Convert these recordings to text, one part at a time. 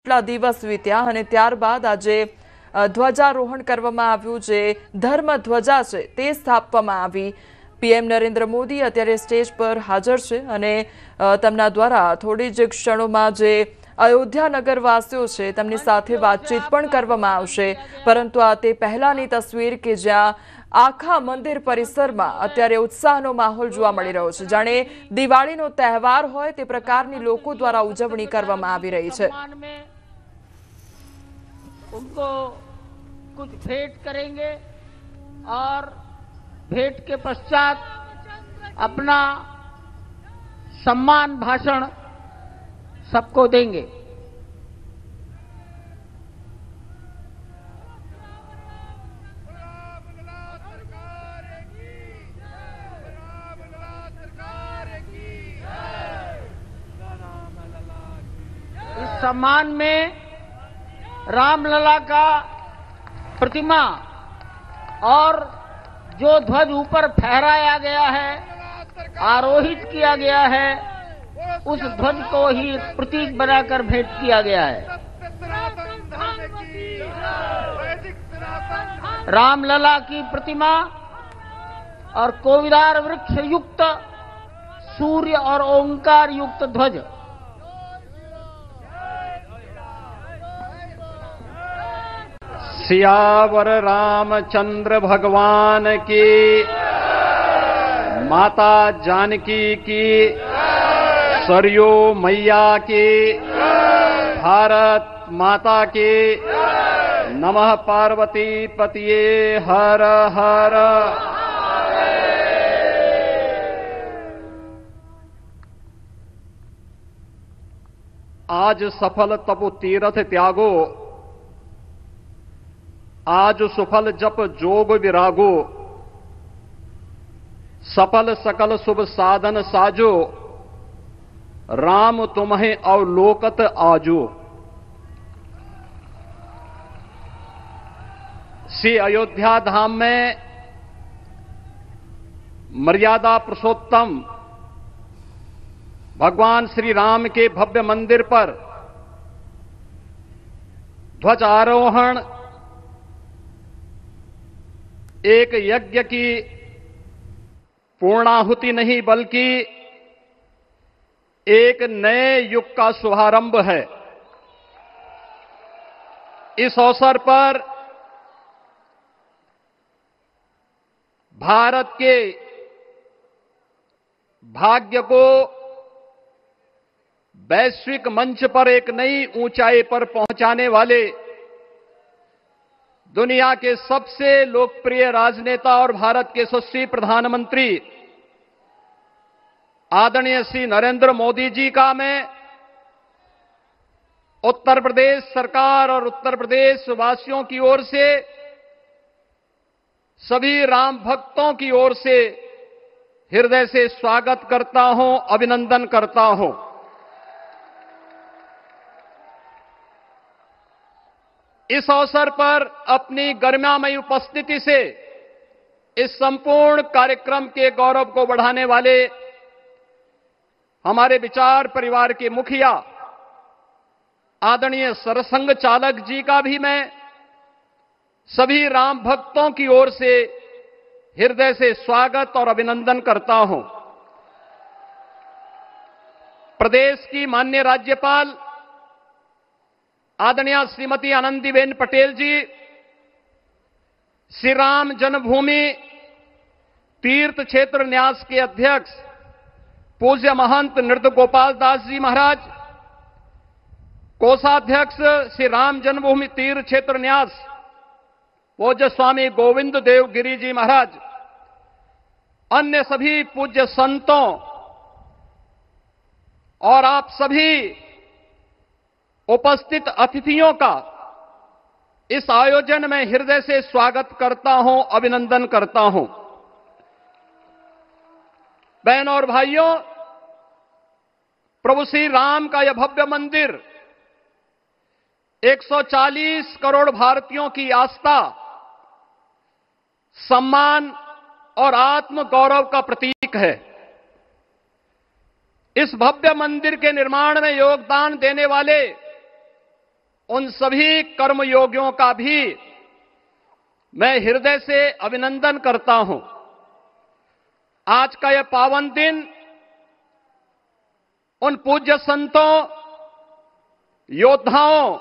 કેટલા દિવસ વીત્યા અને ત્યારબાદ આજે ધ્વજારોહણ કરવામાં આવ્યું, જે ધર્મ ધ્વજા છે તે સ્થાપવામાં આવી। પીએમ નરેન્દ્ર મોદી અત્યારે સ્ટેજ પર હાજર છે અને તેમના દ્વારા થોડી જ ક્ષણોમાં જે અયોધ્યા નગરવાસીઓ છે તેમની સાથે વાતચીત પણ કરવામાં આવશે। પરંતુ આ તે પહેલાની તસવીર કે જ્યાં આખા મંદિર પરિસરમાં અત્યારે ઉત્સાહનો માહોલ જોવા મળી રહ્યો છે, જાણે દિવાળીનો તહેવાર હોય તે પ્રકારની લોકો દ્વારા ઉજવણી કરવામાં આવી રહી છે। उनको कुछ भेंट करेंगे और भेंट के पश्चात अपना सम्मान भाषण सबको देंगे। इस सम्मान में रामलला का प्रतिमा और जो ध्वज ऊपर फहराया गया है, आरोहित किया गया है, उस ध्वज को ही प्रतीक बनाकर भेंट किया गया है। रामलला की प्रतिमा और कोविदार वृक्ष युक्त सूर्य और ओंकार युक्त ध्वज सियावर रामचंद्र भगवान की, माता जानकी की, सरयू मैया की, भारत माता की, नमः पार्वती पतिये हर हर। आज सफल तपु तीरथ त्यागो, आज सुफल जप जोग विरागो, सफल सकल शुभ साधन साजो, राम तुम्हें अवलोकत आजो। श्री अयोध्या धाम में मर्यादा पुरुषोत्तम भगवान श्री राम के भव्य मंदिर पर ध्वजारोहण एक यज्ञ की पूर्णाहुति नहीं बल्कि एक नए युग का शुभारंभ है। इस अवसर पर भारत के भाग्य को वैश्विक मंच पर एक नई ऊंचाई पर पहुंचाने वाले दुनिया के सबसे लोकप्रिय राजनेता और भारत के यशस्वी प्रधानमंत्री आदरणीय श्री नरेंद्र मोदी जी का मैं उत्तर प्रदेश सरकार और उत्तर प्रदेश वासियों की ओर से, सभी राम भक्तों की ओर से हृदय से स्वागत करता हूं, अभिनंदन करता हूं। इस अवसर पर अपनी गरिमामयी उपस्थिति से इस संपूर्ण कार्यक्रम के गौरव को बढ़ाने वाले हमारे विचार परिवार के मुखिया आदरणीय सरसंघ चालक जी का भी मैं सभी राम भक्तों की ओर से हृदय से स्वागत और अभिनंदन करता हूं। प्रदेश की माननीय राज्यपाल आदरणीय श्रीमती आनंदीबेन पटेल जी, श्री राम जन्मभूमि तीर्थ क्षेत्र न्यास के अध्यक्ष पूज्य महंत नृत्य गोपाल दास जी महाराज, कोषाध्यक्ष श्री राम जन्मभूमि तीर्थ क्षेत्र न्यास पूज्य स्वामी गोविंद देव गिरी जी महाराज, अन्य सभी पूज्य संतों और आप सभी उपस्थित अतिथियों का इस आयोजन में हृदय से स्वागत करता हूं, अभिनंदन करता हूं। बहनों और भाइयों, प्रभु श्री राम का यह भव्य मंदिर 140 करोड़ भारतीयों की आस्था, सम्मान और आत्म गौरव का प्रतीक है। इस भव्य मंदिर के निर्माण में योगदान देने वाले उन सभी कर्मयोगियों का भी मैं हृदय से अभिनंदन करता हूं। आज का यह पावन दिन उन पूज्य संतों, योद्धाओं,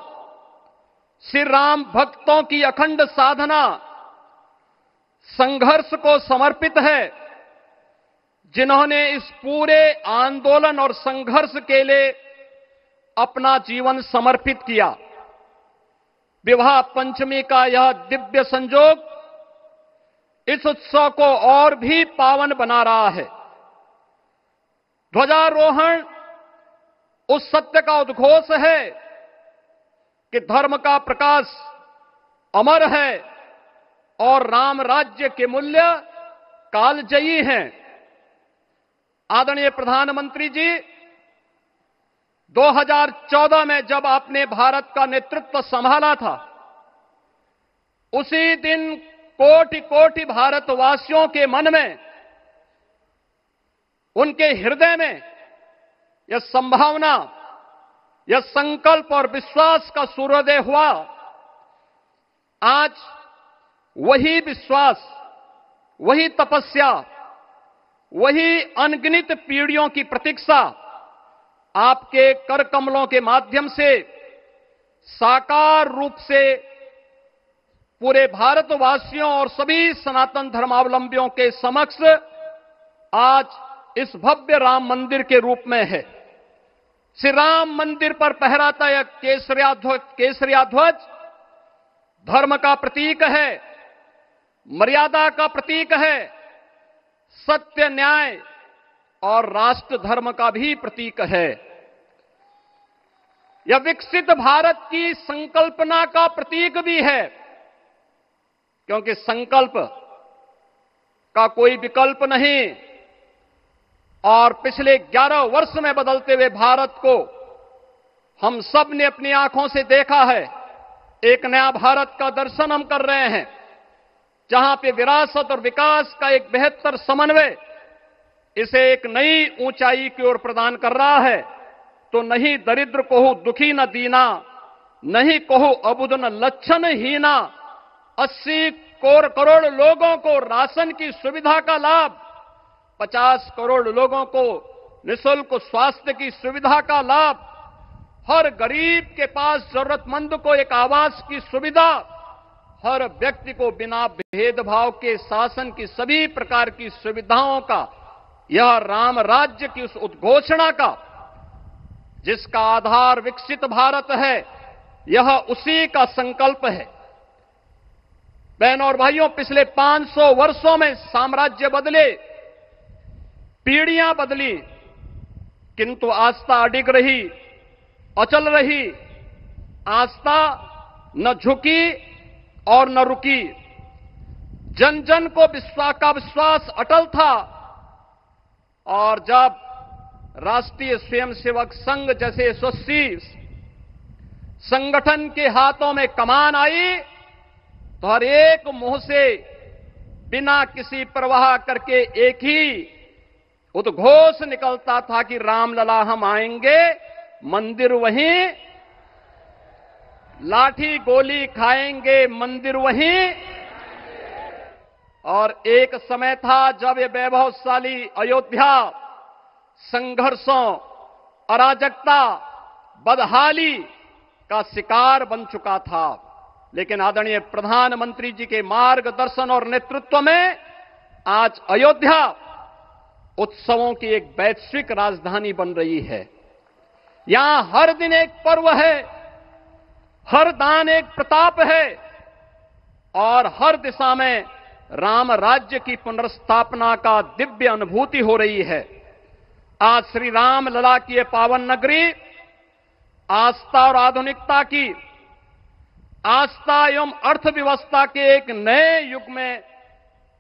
श्री राम भक्तों की अखंड साधना, संघर्ष को समर्पित है, जिन्होंने इस पूरे आंदोलन और संघर्ष के लिए अपना जीवन समर्पित किया। विवाह पंचमी का यह दिव्य संयोग इस उत्सव को और भी पावन बना रहा है। ध्वजारोहण उस सत्य का उद्घोष है कि धर्म का प्रकाश अमर है और राम राज्य के मूल्य कालजयी हैं। आदरणीय प्रधानमंत्री जी, 2014 में जब आपने भारत का नेतृत्व संभाला था, उसी दिन कोटि कोटि भारतवासियों के मन में, उनके हृदय में यह संभावना, यह संकल्प और विश्वास का सूर्योदय हुआ। आज वही विश्वास, वही तपस्या, वही अनगिनत पीढ़ियों की प्रतीक्षा आपके कर कमलों के माध्यम से साकार रूप से पूरे भारतवासियों और सभी सनातन धर्मावलंबियों के समक्ष आज इस भव्य राम मंदिर के रूप में है। श्री राम मंदिर पर फहराता यह केसरिया ध्वज धर्म का प्रतीक है, मर्यादा का प्रतीक है, सत्य, न्याय और राष्ट्र धर्म का भी प्रतीक है। यह विकसित भारत की संकल्पना का प्रतीक भी है, क्योंकि संकल्प का कोई विकल्प नहीं। और पिछले 11 वर्ष में बदलते हुए भारत को हम सब ने अपनी आंखों से देखा है। एक नया भारत का दर्शन हम कर रहे हैं, जहां पे विरासत और विकास का एक बेहतर समन्वय इसे एक नई ऊंचाई की ओर प्रदान कर रहा है। तो नहीं दरिद्र कोहु दुखी न दीना, नहीं कोहु अबुद न लक्षण हीना। 80 करोड़ लोगों को राशन की सुविधा का लाभ, 50 करोड़ लोगों को निःशुल्क स्वास्थ्य की सुविधा का लाभ, हर गरीब के पास जरूरतमंद को एक आवास की सुविधा, हर व्यक्ति को बिना भेदभाव के शासन की सभी प्रकार की सुविधाओं का, यह राम राज्य की उस उद्घोषणा का जिसका आधार विकसित भारत है, यह उसी का संकल्प है। बहनों और भाइयों, पिछले 500 वर्षों में साम्राज्य बदले, पीढ़ियां बदली, किंतु आस्था अडिग रही, अचल रही। आस्था न झुकी और न रुकी। जन जन को विश्वास अटल था। और जब राष्ट्रीय स्वयंसेवक संघ जैसे यशस्वी संगठन के हाथों में कमान आई, तो हर एक मुंह से बिना किसी परवाह करके एक ही उद्घोष निकलता था कि रामलला हम आएंगे, मंदिर वहीं, लाठी गोली खाएंगे, मंदिर वहीं। और एक समय था जब ये वैभवशाली अयोध्या संघर्षों, अराजकता, बदहाली का शिकार बन चुका था। लेकिन आदरणीय प्रधानमंत्री जी के मार्गदर्शन और नेतृत्व में आज अयोध्या उत्सवों की एक वैश्विक राजधानी बन रही है। यहां हर दिन एक पर्व है, हर दान एक प्रताप है और हर दिशा में राम राज्य की पुनर्स्थापना का दिव्य अनुभूति हो रही है। आज श्री राम लला की ये पावन नगरी आस्था और आधुनिकता की, आस्था एवं अर्थव्यवस्था के एक नए युग में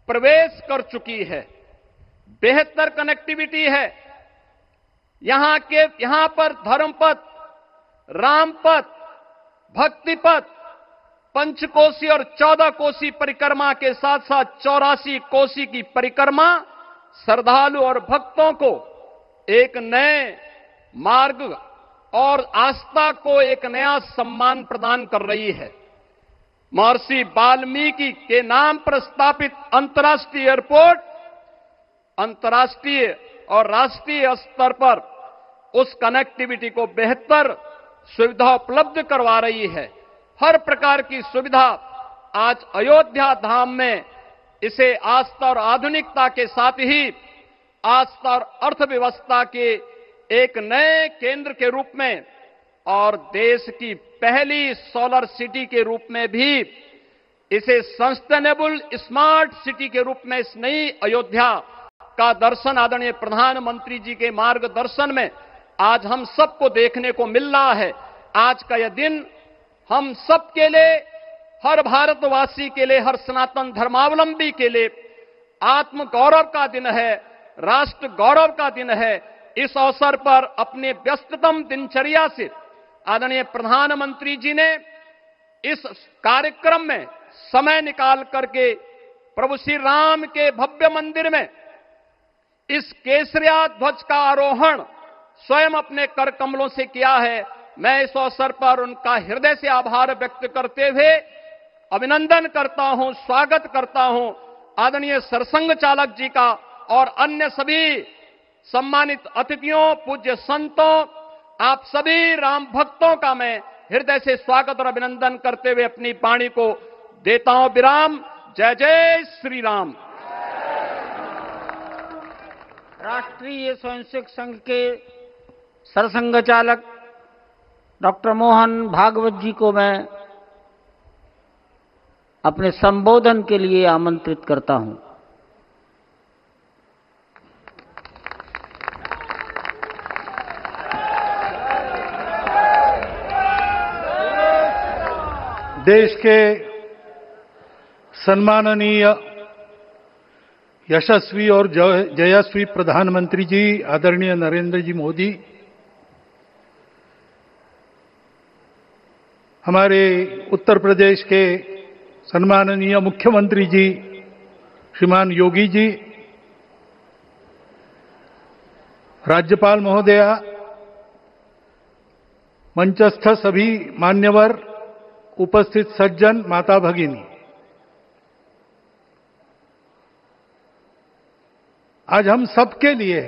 प्रवेश कर चुकी है। बेहतर कनेक्टिविटी है। यहां पर धर्मपथ, रामपथ, भक्तिपथ, पंचकोसी और 14 कोसी परिक्रमा के साथ साथ 84 कोसी की परिक्रमा श्रद्धालु और भक्तों को एक नए मार्ग और आस्था को एक नया सम्मान प्रदान कर रही है। महर्षि वाल्मीकि के नाम पर स्थापित अंतर्राष्ट्रीय एयरपोर्ट अंतर्राष्ट्रीय और राष्ट्रीय स्तर पर उस कनेक्टिविटी को बेहतर सुविधा उपलब्ध करवा रही है। हर प्रकार की सुविधा आज अयोध्या धाम में इसे आस्था और आधुनिकता के साथ ही आस्था और अर्थव्यवस्था के एक नए केंद्र के रूप में और देश की पहली सोलर सिटी के रूप में भी इसे सस्टेनेबल स्मार्ट सिटी के रूप में इस नई अयोध्या का दर्शन आदरणीय प्रधानमंत्री जी के मार्गदर्शन में आज हम सबको देखने को मिल रहा है। आज का यह दिन हम सबके लिए, हर भारतवासी के लिए, हर सनातन धर्मावलंबी के लिए आत्म गौरव का दिन है, राष्ट्र गौरव का दिन है। इस अवसर पर अपने व्यस्ततम दिनचर्या से आदरणीय प्रधानमंत्री जी ने इस कार्यक्रम में समय निकाल करके प्रभु श्री राम के भव्य मंदिर में इस केसरिया ध्वज का आरोहण स्वयं अपने कर कमलों से किया है। मैं इस अवसर पर उनका हृदय से आभार व्यक्त करते हुए अभिनंदन करता हूं, स्वागत करता हूं आदरणीय सरसंघ चालक जी का और अन्य सभी सम्मानित अतिथियों, पूज्य संतों, आप सभी राम भक्तों का मैं हृदय से स्वागत और अभिनंदन करते हुए अपनी वाणी को देता हूं विराम। जय जय श्री राम। राष्ट्रीय स्वयंसेवक संघ के सरसंघ चालक डॉक्टर मोहन भागवत जी को मैं अपने संबोधन के लिए आमंत्रित करता हूं। देश के सम्माननीय यशस्वी और जयस्वी प्रधानमंत्री जी आदरणीय नरेंद्र जी मोदी, हमारे उत्तर प्रदेश के सम्माननीय मुख्यमंत्री जी श्रीमान योगी जी, राज्यपाल महोदया, मंचस्थ सभी मान्यवर, उपस्थित सज्जन, माता भगिनी, आज हम सबके लिए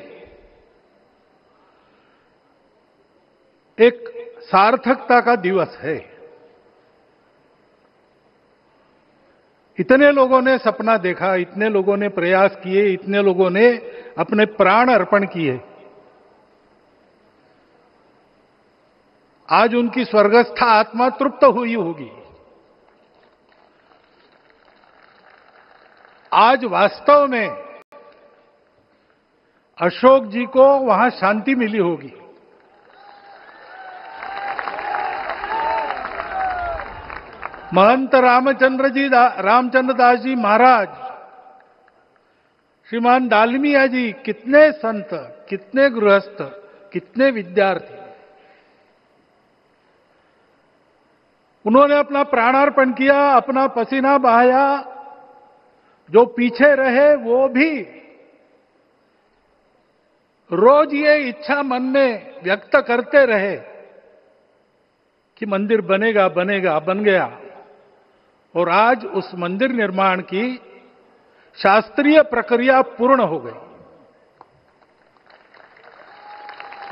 एक सार्थकता का दिवस है। इतने लोगों ने सपना देखा, इतने लोगों ने प्रयास किए, इतने लोगों ने अपने प्राण अर्पण किए। आज उनकी स्वर्गस्थ आत्मा तृप्त हुई होगी। आज वास्तव में अशोक जी को वहां शांति मिली होगी। महंत रामचंद्र दास जी महाराज, श्रीमान डालमिया जी, कितने संत, कितने गृहस्थ, कितने विद्यार्थी, उन्होंने अपना प्राणार्पण किया, अपना पसीना बहाया। जो पीछे रहे वो भी रोज ये इच्छा मन में व्यक्त करते रहे कि मंदिर बनेगा बनेगा, बन गया। और आज उस मंदिर निर्माण की शास्त्रीय प्रक्रिया पूर्ण हो गई,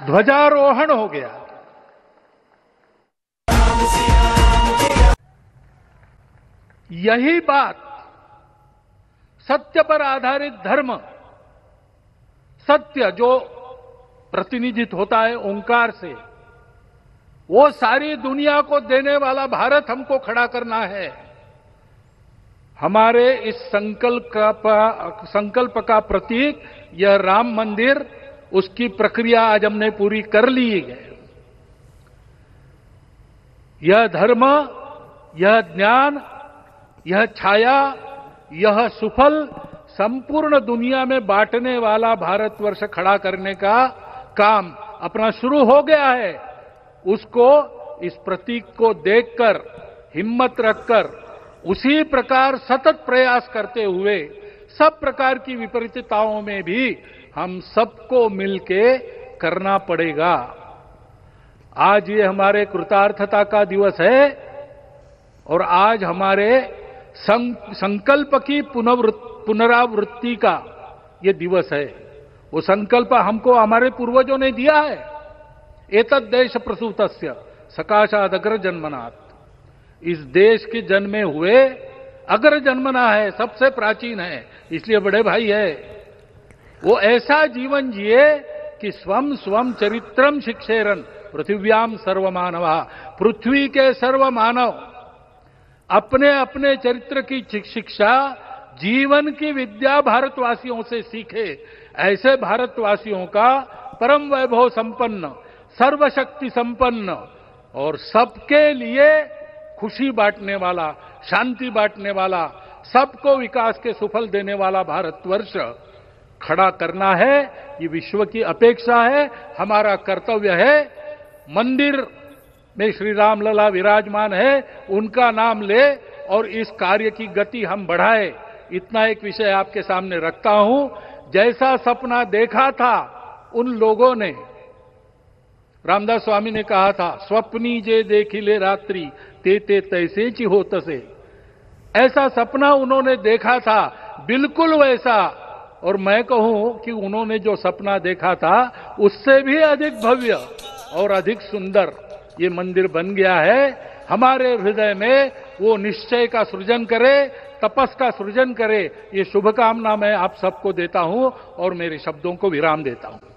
ध्वजारोहण हो गया। यही बात सत्य पर आधारित धर्म, सत्य जो प्रतिनिधित्व होता है ओंकार से, वो सारी दुनिया को देने वाला भारत हमको खड़ा करना है। हमारे इस संकल्प का प्रतीक यह राम मंदिर, उसकी प्रक्रिया आज हमने पूरी कर ली है। यह धर्म, यह ज्ञान, यह छाया, यह सुफल संपूर्ण दुनिया में बांटने वाला भारतवर्ष खड़ा करने का काम अपना शुरू हो गया है। उसको, इस प्रतीक को देखकर, हिम्मत रखकर, उसी प्रकार सतत प्रयास करते हुए सब प्रकार की विपरीतताओं में भी हम सबको मिलके करना पड़ेगा। आज ये हमारे कृतार्थता का दिवस है और आज हमारे संकल्प की पुनरावृत्ति का ये दिवस है। वो संकल्प हमको हमारे पूर्वजों ने दिया है। एतद् देश प्रसूतस्य सकाशाद अग्र जन्मनात्। इस देश के जन्मे हुए अग्र जन्मना है, सबसे प्राचीन है, इसलिए बड़े भाई है। वो ऐसा जीवन जिए कि स्वम स्वम चरित्रम शिक्षेरन पृथिव्याम सर्वमानवा। पृथ्वी के सर्व मानव अपने अपने चरित्र की शिक्षा, जीवन की विद्या भारतवासियों से सीखे। ऐसे भारतवासियों का परम वैभव संपन्न, सर्वशक्ति संपन्न और सबके लिए खुशी बांटने वाला, शांति बांटने वाला, सबको विकास के सुफल देने वाला भारतवर्ष खड़ा करना है। ये विश्व की अपेक्षा है, हमारा कर्तव्य है। मंदिर में श्री राम लला विराजमान है, उनका नाम ले और इस कार्य की गति हम बढ़ाए। इतना एक विषय आपके सामने रखता हूं। जैसा सपना देखा था उन लोगों ने, रामदास स्वामी ने कहा था, स्वप्नी जे देखिले रात्रि ते तैसे ची हो तसे। ऐसा सपना उन्होंने देखा था, बिल्कुल वैसा। और मैं कहूं कि उन्होंने जो सपना देखा था उससे भी अधिक भव्य और अधिक सुंदर ये मंदिर बन गया है। हमारे हृदय में वो निश्चय का सृजन करे, तपस का सृजन करे। ये शुभकामना मैं आप सबको देता हूं और मेरे शब्दों को विराम देता हूं।